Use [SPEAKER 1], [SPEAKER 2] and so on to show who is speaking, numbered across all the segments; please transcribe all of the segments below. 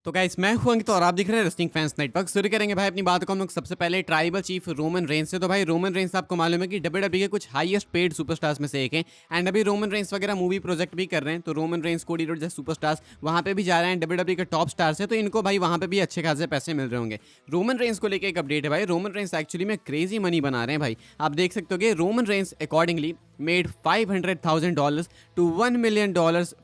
[SPEAKER 1] तो गाइस मैं हूं अंकित और आप दिख रहे हैं रेसलिंग फैंस नेटवर्क। शुरू करेंगे भाई अपनी बात को हम लोग सबसे पहले ट्राइबल चीफ रोमन रेंस से। तो भाई रोमन रेंस आपको मालूम है कि डब्ल्यूडब्ल्यूई के कुछ हाईएस्ट पेड सुपरस्टार्स में से एक हैं एंड अभी रोमन रेंस वगैरह मूवी प्रोजेक्ट भी कर रहे हैं। तो रोमन रेंस, कोडी रोड जैसे सुपरस्टार्स वहां पे भी जा रहे हैं, डब्ल्यूडब्ल्यूई के टॉप स्टार्स है, तो इनको भाई वहां पे भी अच्छे खासे पैसे मिल रहे होंगे। रोमन रेंस को लेकर एक अपडेट है भाई, रोमन रेंस एक्चुअली में क्रेजी मनी बना रहे हैं भाई। आप देख सकते हो कि Roman Reigns accordingly made $500,000 to $1 million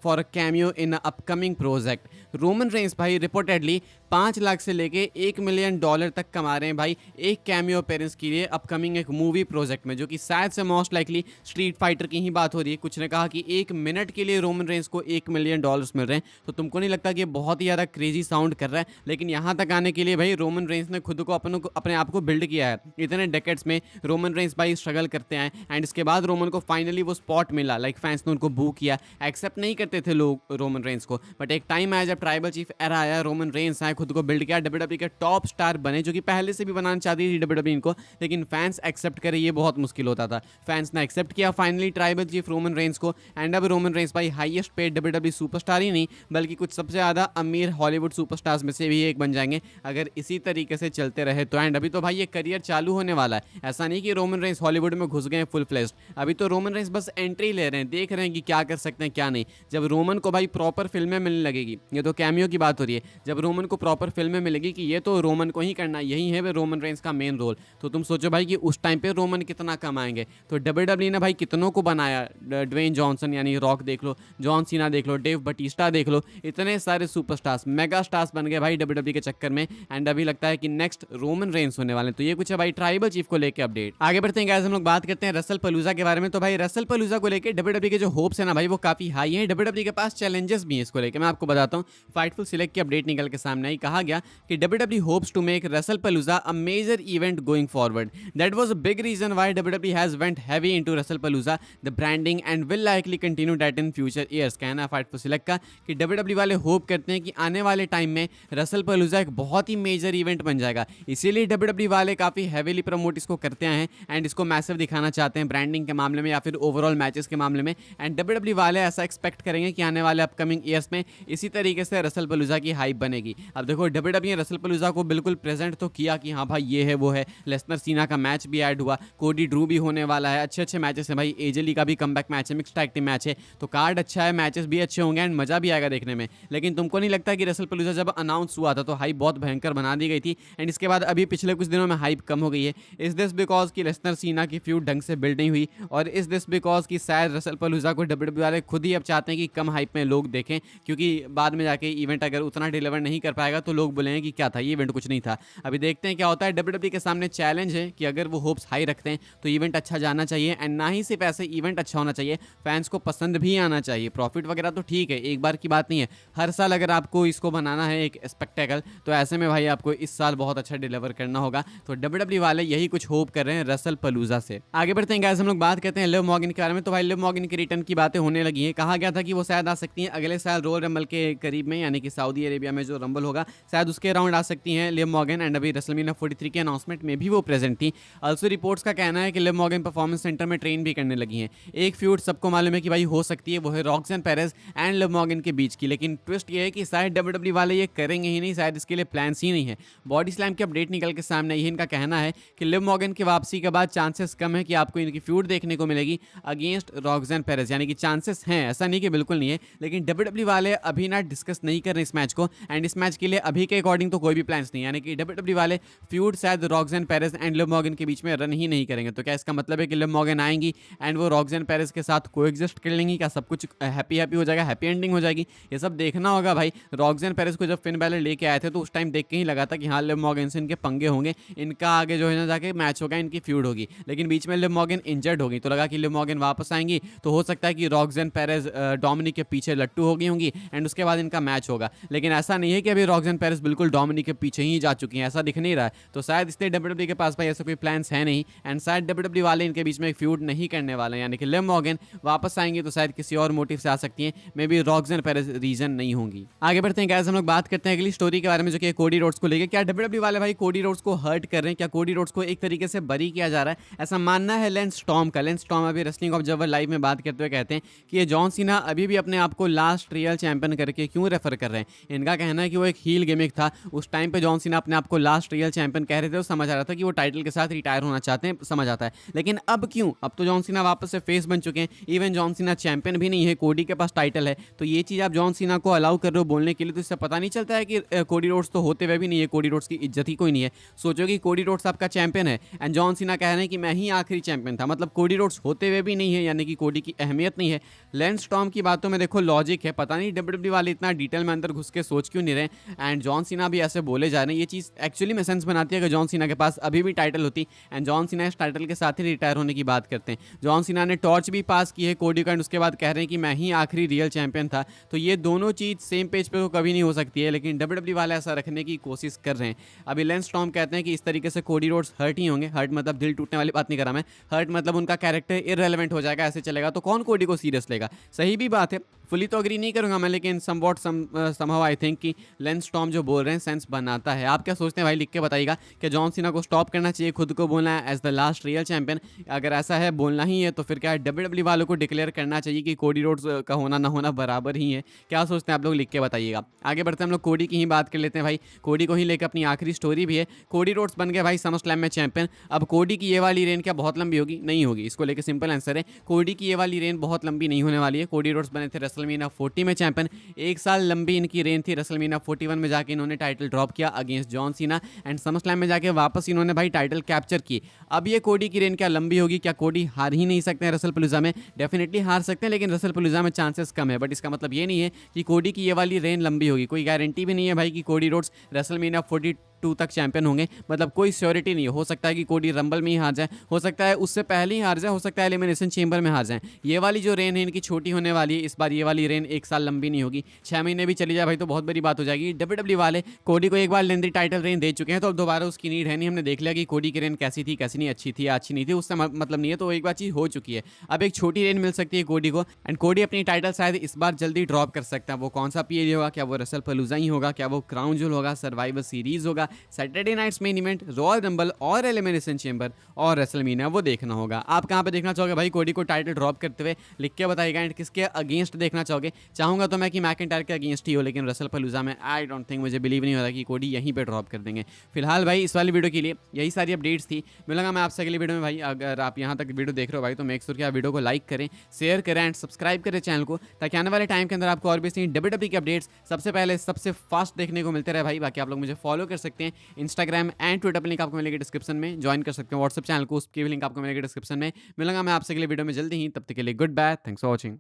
[SPEAKER 1] for a cameo in an upcoming project। Roman Reigns भाई रिपोर्टेडली 5 लाख से लेके $1 मिलियन तक कमा रहे हैं भाई एक कैमियो अपीयरेंस के लिए अपकमिंग एक मूवी प्रोजेक्ट में, जो कि शायद से मोस्ट लाइकली स्ट्रीट फाइटर की ही बात हो रही है। कुछ ने कहा कि 1 मिनट के लिए रोमन रेंस को $1 मिलियन मिल रहे हैं। तो तुमको नहीं लगता कि ये बहुत ही ज़्यादा क्रेजी साउंड कर रहा है? लेकिन यहाँ तक आने के लिए भाई रोमन रेंस ने खुद को अपने आप को बिल्ड किया है। इतने डेकेड्स में रोमन रेंस भाई स्ट्रगल करते हैं एंड इसके बाद रोमन को फाइनली वो स्पॉट मिला, लाइक फैंस ने उनको बू किया। एक्सेप्ट नहीं करते थे लोग रोमन रेंस को, बट एक टाइम आया जब ट्राइबल चीफ एरा आया, रोमन रेंस आए, खुद को बिल्ड किया, डब्ल्यूडब्ल्यूई के टॉप स्टार बने, जो कि पहले से भी बनाना चाहती थी डब्ल्यूडब्ल्यूई इनको, लेकिन फैंस एक्सेप्ट करे ये बहुत मुश्किल होता था। फैंस ने एक्सेप्ट किया finally tribal chief Roman Reigns को एंड अब रोमन रेंस भाई हाईएस्ट पेड डब्ल्यूडब्ल्यूई सुपरस्टार ही नहीं बल्कि कुछ सबसे ज़्यादा अमीर हॉलीवुड सुपरस्टार्स में से भी एक बन जाएंगे अगर इसी तरीके से चलते रहे तो। एंड अभी तो भाई ये करियर चालू होने वाला है, ऐसा नहीं कि रोमन रेंस हॉलीवुड में घुस गए फुल फ्लेश्ड। अभी तो रोमन रेंस बस एंट्री ले रहे हैं, देख रहे हैं कि क्या कर सकते हैं क्या नहीं। जब रोमन को भाई प्रॉपर फिल्में मिलने लगेगी, ये तो कैमियो की बात हो रही है, जब रोमन को प्रॉपर फिल्में मिलेगी कि ये तो रोमन को ही करना, यही है वे रोमन रेंस का मेन रोल, तो तुम सोचो भाई कि उस टाइम पे रोमन कितना कमाएंगे। तो डब्ल्यूडब्ल्यूई ने भाई कितनों को बनाया, ड्वेन जॉनसन यानी रॉक देख लो, जॉन सीना देख लो, डेव बटिस्टा देख लो, इतने सारे सुपरस्टार्स, मेगा स्टार्स बन गए भाई डब्ल्यूडब्ल्यूई के चक्कर में। एंड अभी लगता है कि नेक्स्ट रोमन रेंस होने वाले हैं। तो ये कुछ है भाई ट्राइबल चीफ को लेकर अपडेट। आगे बढ़ते हैं गाइस, हम लोग बात करते हैं रसल पलूजा के बारे में। तो भाई रसल पलूजा को लेकर डब्ल्यूडब्ल्यूई के जो होप्स है ना भाई वो काफी हाई है। डब्ल्यूडब्ल्यूई के पास चैलेंजेस भी हैं इसको लेकर, मैं आपको बताता हूँ। फाइटफुल सिलेक्ट की अपडेट निकल के सामने आई, कहा गया कि WWE hopes to make Russell Palooza a major event going forward. That was a big reason why WWE has went heavy into Russell Palooza the branding and will likely continue that in future years. कहना है Fightful select का कि WWE वाले hope करते हैं कि आने वाले टाइम में रसल पलूजा एक बहुत ही मेजर इवेंट बन जाएगा, इसीलिए डब्ल्यूडब्ल्यूई वाले काफी हैवीली प्रमोट इसको करते हैं एंड इसको मैसिव दिखाना चाहते हैं ब्रांडिंग के मामले में या फिर ओवरऑल मैचेस के मामले में। एंड डब्ल्यूडब्ल्यूई वाले ऐसा एक्सपेक्ट करेंगे कि आने वाले अपकमिंग ईयर्स में इसी तरीके से रसल पलूजा की हाइप बनेगी। अब देखो डब्ल्यूडब्ल्यूई रसल पलूजा को बिल्कुल प्रेजेंट तो किया कि हाँ भाई ये है वो है, लेसनर सीना का मैच भी ऐड हुआ, कोडी ड्रू भी होने वाला है, अच्छे अच्छे मैचेस हैं भाई, एजेली का भी कमबैक मैच है, मिक्स्ड टैग टीम मैच है, तो कार्ड अच्छा है, मैचेस भी अच्छे होंगे एंड मजा भी आएगा देखने में। लेकिन तुमको नहीं लगता कि रसल पलूजा जब अनाउंस हुआ था तो हाइप बहुत भयंकर बना दी गई थी एंड इसके बाद अभी पिछले कुछ दिनों में हाइप कम हो गई है? इज दिस बिकॉज कि लेसनर सीना की फ्यूड ढंग से बिल्ड नहीं हुई, और इज दिस बिकॉज कि शायद रसल पलूजा को डब्ल्यूडब्ल्यूई वाले खुद ही अब चाहते हैं कि कम हाइप में लोग देखें, क्योंकि बाद में जाके इवेंट अगर उतना डिलीवर नहीं कर पाएगा तो लोग बोलेंगे कि क्या था ये इवेंट, कुछ नहीं था। अभी देखते हैं क्या होता है। डब्ल्यूडब्ल्यूई के सामने चैलेंज है कि अगर वो होप्स हाई रखते हैं तो इवेंट अच्छा जाना चाहिए एंड ना ही सिर्फ ऐसे इवेंट अच्छा होना चाहिए, फैंस को पसंद भी आना चाहिए। प्रॉफिट वगैरह तो ठीक है, एक बार की बात नहीं है, हर साल अगर आपको इसको बनाना है एक स्पेक्टेकल, तो ऐसे में भाई आपको इस साल बहुत अच्छा डिलीवर करना होगा। तो डब्ल्यूडब्ल्यूई वाले यही कुछ होप कर रहे हैं रसल पलूजा से। आगे बढ़ते हैं गाइस, हम लोग बात करते हैं लिव मॉर्गन के बारे में। तो भाई लिव मॉर्गन की रिटर्न की बातें होने लगी हैं, कहा गया था कि वो शायद आ सकती हैं अगले साल रॉयल रंबल के करीब में, यानी कि सऊदी अरेबिया में जो रंबल होगा शायद उसके अराउंड आ सकती हैं लिव मॉर्गन। एंड अभी रेसलमेनिया 43 के अनाउंसमेंट में भी वो प्रेजेंट थी। ऑल्सो रिपोर्ट्स का कहना है कि लिव मॉर्गन परफॉर्मेंस सेंटर में ट्रेन भी करने लगी हैं। एक फ्यूड सबको मालूम है कि भाई हो सकती है, वो है रॉक्सन पेरेज एंड लिव मॉर्गन के बीच की, लेकिन ट्विस्ट ये है कि शायद डब्ल्यूडब्ल्यूई वाले ये करेंगे ही नहीं, शायद इसके लिए प्लान्स ही नहीं है। बॉडी स्लैम की अपडेट निकल के सामने आई है, इनका कहना है कि लिव मॉर्गन की वापसी के बाद चांसेस कम है कि आपको इनकी फ्यूड देखने को मिलेगी अगेंस्ट रॉक्सन पेरेज, यानी कि चांसेस हैं, ऐसा नहीं कि बिल्कुल नहीं है, लेकिन डब्ल्यूडब्ल्यूई वाले अभी ना डिस्कस नहीं कर रहे इस मैच को एंड इस मैच के लिए अभी के अकॉर्डिंग तो कोई भी प्लान्स नहीं है, यानी कि डब्ल्यूडब्ल्यूई वाले फ्यूड शायद रॉक्सन पेरेज एंड लिव मॉर्गन के बीच में रन ही नहीं करेंगे। तो क्या इसका मतलब है कि लिव मॉर्गन आएंगी एंड वो रॉक्सन पेरेज के साथ कोएग्जिस्ट कर लेंगी? क्या सब कुछ हैप्पी हो जाएगा, हैप्पी एंडिंग हो जाएगी? ये सब देखना होगा भाई। रॉक्सन पेरेज को जब फिन बैलर लेके आए थे तो उस टाइम देख के ही लगा था कि हाँ लिव मॉर्गन से इनके पंगे होंगे, इनका आगे जो है ना जाके मैच होगा, इनकी फ्यूड होगी, लेकिन बीच में लिव मॉर्गन इंजर्ड होगी तो लगा कि लिव मॉर्गन वापस आएंगी तो हो सकता है कि रॉक्सन पेरेज डोमिनिक के पीछे लट्टू हो गई होंगी एंड उसके बाद इनका मैच होगा। लेकिन ऐसा नहीं है कि अभी रॉक्सन पेरेज बिल्कुल डोमिनिक के पीछे ही जा चुकी हैं, ऐसा दिख नहीं रहा है। तो शायद इसलिए डब्ल्यूडब्ल्यूई के पास भाई ऐसा कोई प्लान्स है नहीं एंड शायद डब्ल्यूडब्ल्यूई वाले इनके बीच में एक फ्यूड नहीं करने वाले हैं, यानी कि लिव मॉर्गन वापस आएंगे तो शायद किसी और मोटिव से आ सकती हैं, मे बी रॉक्सन पेरेज रीजन नहीं होंगी। आगे बढ़ते हैं गाइस, हम लोग बात करते हैं अगली स्टोरी के बारे में जो कि कोडी रोड्स को लेकर। क्या डब्ल्यूडब्ल्यूई वाले भाई कोडी रोड्स को हर्ट कर रहे हैं? क्या कोडी रोड्स को एक तरीके से बरी किया जा रहा है? ऐसा मानना है लेंस स्टॉर्म का। लेंस स्टॉर्म अभी रेसलिंग ऑब्जर्वर लाइव में बात करते हुए कहते हैं कि ये जॉन सीना अभी भी अपने आप को लास्ट रियल चैंपियन करके क्यों रेफर कर रहे हैं। इनका कहना है कि वो एक हील गिमिक था। उस टाइम पे जॉन सीना अपने आप को लास्ट रियल चैंपियन कह रहे थे, तो समझ आ रहा था कि वो टाइटल के साथ रिटायर होना चाहते हैं, समझ आता है। लेकिन अब क्यों? अब तो जॉन सीना वापस से फेस बन चुके हैं। इवन जॉन सीना चैंपियन भी नहीं है, कोडी के पास टाइटल है। तो ये चीज़ आप जॉन सीना को अलाउ कर रहे हो बोलने के लिए, तो इससे पता नहीं चलता है कि कोडी रोड्स तो होते हुए भी नहीं है, कोडी रोड्स की इज्जत ही कोई नहीं है। सोचो कि कोडी रोड्स आपका चैंपियन है एंड जॉन सीना कह रहे हैं कि मैं ही आखिरी चैंपियन था, मतलब कोडी रोड्स होते हुए भी नहीं है, यानी कि कोडी की अहमियत नहीं है। लेंस स्टॉर्म की बातों में देखो लॉजिक है, पता नहीं डब्ल्यूडब्ल्यू वाले इतना डिटेल में अंदर घुस के सोच क्यों नहीं रहे एंड जॉन सीना भी ऐसे बोले जा रहे हैं। ये चीज़ एक्चुअली में सेंस बनाती है कि जॉन सीना के पास अभी भी टाइटल होती एंड जॉन सीना इस टाइटल के साथ ही रिटायर होने की बात करते हैं। जॉन सीना ने टॉर्च भी पास की है कोडी का एंड उसके बाद कह रहे हैं कि मैं ही आखिरी रियल चैंपियन था। तो ये दोनों चीज़ सेम पेज पे तो कभी नहीं हो सकती है, लेकिन डब्ल्यूडब्ल्यू वाले ऐसा रखने की कोशिश कर रहे हैं। अभी लेंस स्टॉर्म कहते हैं कि इस तरीके से कोडी रोड्स हर्ट ही होंगे। हर्ट मतलब दिल टूटने वाली बात नहीं करा मैं, हर्ट मतलब उनका कैरेक्टर इररेलेवेंट हो जाएगा, ऐसे चलेगा तो कौन कोडी को सीरियस लेगा। सही भी बात है, फुली तो अग्री नहीं करूंगा मैं, लेकिन समवॉट समहाउ आई थिंक कि लेंस स्टॉर्म जो बोल रहे हैं सेंस बनाता है। आप क्या सोचते हैं भाई, लिख के बताइएगा कि जॉन सीना को स्टॉप करना चाहिए, खुद को बोलना है as the last real champion. अगर ऐसा है, बोलना ही है, तो फिर क्या डब्ल्यूडब्ल्यू वालों को डिक्लेयर करना चाहिए कि कोडी रोड्स का होना ना होना बराबर ही है। क्या सोचते हैं आप लोग, लिख के बताइएगा। आगे बढ़ते हैं, हम लोग कोडी की ही बात कर लेते हैं भाई। कोडी को ही लेकर अपनी आखिरी स्टोरी भी है। कोडी रोड्स बन गए भाई समर स्लैम में चैंपियन। अब कोडी की ये वाली रेन क्या बहुत लंबी होगी? नहीं होगी। इसको लेकर सिंपल आंसर है, कोडी की ये वाली रेन बहुत लंबी नहीं होने वाली है। कोडी रोड्स बने थे रेसलमेनिया 40 में चैंपियन। 1 साल लंबी इनकी रेन थी। रेसलमेनिया 41 में जाके इन्होंने टाइटल ड्रॉप किया against John Cena and summer slam में जाके वापस इन्होंने भाई टाइटल कैप्चर की। अब ये कोडी की रेन क्या लंबी होगी? क्या कोडी हार ही नहीं सकते हैं रसलपलूजा में? डेफिनेटली हार सकते हैं, लेकिन रसलपलूजा में चांसेस कम है। बट इसका मतलब ये नहीं है कि कोडी की ये वाली रेन लंबी होगी। कोई गारंटी भी नहीं है भाई कि कोडी रोड्स रेसलमेनिया 42 तक चैंपियन होंगे, मतलब कोई श्योरिटी नहीं है। हो सकता है कि कोडी रंबल में ही हार जाए, हो सकता है उससे पहले ही हार जाए, हो सकता है एलिमिनेशन चेंबर में हार जाए। ये वाली जो रेन है इनकी छोटी होने वाली है इस बार। ये वाली रेन 1 साल लंबी नहीं होगी, 6 महीने भी चली जाए भाई तो बहुत बड़ी बात हो जाएगी। डब्ल्यूडब्ल्यू वाले कोडी को एक बार लेंदी टाइटल रेन दे चुके हैं, तो अब दोबारा उसकी नीड है नहीं। हमने देख लिया कि कोडी की रेन कैसी थी, कैसी नहीं, अच्छी थी, अच्छी नहीं थी, उससे मतलब नहीं है। तो एक बार चीज़ हो चुकी है, अब एक छोटी रेन मिल सकती है कोडी को एंड कोडी अपनी टाइटल शायद इस बार जल्दी ड्रॉप कर सकता है। वो कौन सा पीएल होगा? क्या वो रसलपलूजा ही होगा? क्या वो क्राउन जूल होगा? सर्वाइवर सीरीज होगा? Saturday Night's Main Event, Royal Rumble और एलिमिनेशन चेंबर और रेसलमेनिया, वो देखना होगा। आप कहां पे देखना चाहोगे भाई कोडी को टाइटल ड्रॉप करते हुए? लिख के बताइएगा। एंड किसके अगेंस्ट देखना चाहोगे? चाहूंगा तो मैं कि मैकिंटायर के अगेंस्ट ही हो, लेकिन रसलपलूजा में आई डोंट थिंक, मुझे बिलीव नहीं हो रहा कि कोडी यहीं पे ड्रॉप कर देंगे। फिलहाल भाई इस वाली वीडियो के लिए यही सारी अपडेट्स थी। मिलूंगा मैं आपसे अगली वीडियो में भाई। अगर आप यहां तक वीडियो देख रहे हो भाई तो मेक श्योर कि आप वीडियो को लाइक करें, शेयर करें एंड सब्सक्राइब करें चैनल को, ताकि आने वाले टाइम के अंदर आपको और भी डब्ल्यूडब्ल्यूई के अपडेट्स सबसे पहले सबसे फास्ट देखने को मिलते रहे भाई। बाकी आप लोग मुझे फॉलो कर सकते हैं इंस्टाग्राम एंड ट्विटर पर, लिंक आपको मिलेगी डिस्क्रिप्शन में। ज्वाइन कर सकते हैं व्हाट्सएप चैनल को, उसकी भी लिंक आपको मिलेगी डिस्क्रिप्शन में। मिलूंगा मैं आपसे अगले वीडियो में जल्दी ही, तब तक के लिए good bye, thanks for watching.